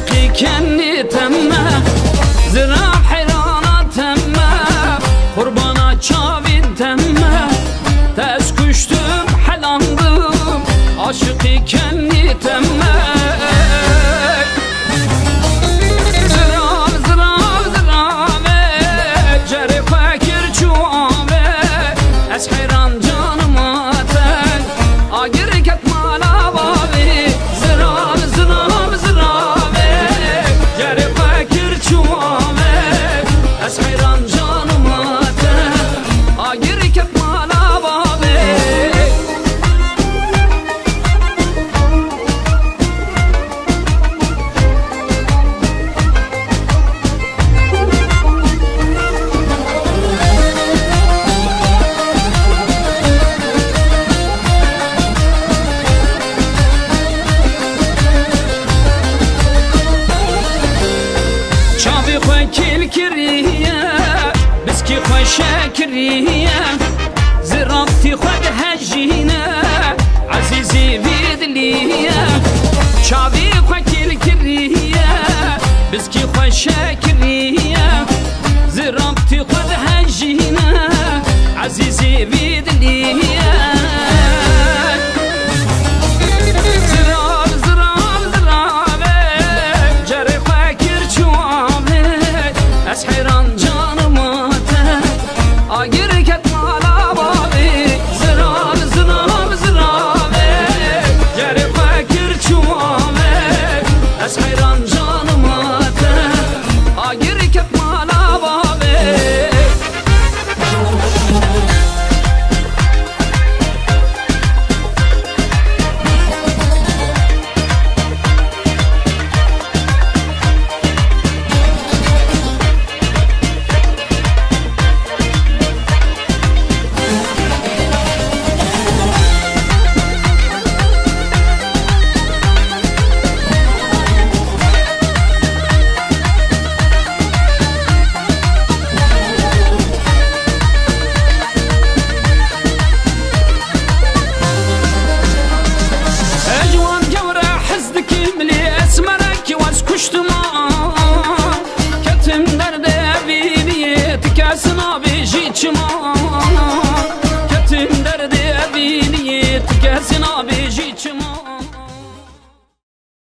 عاشقی کنی تمه زراب حیرانا تمه قربانا چاوین تمه تز کشتم حلاندم عاشقی کنی تمه شاكرية زرابتي خد هجينا عزيزي بيدلية شعبي خاكل كرية بسكي خو شاكرية زرابتي خد هجينا عزيزي بيدلية Kettim derde bibiye tikasına bir şey çıma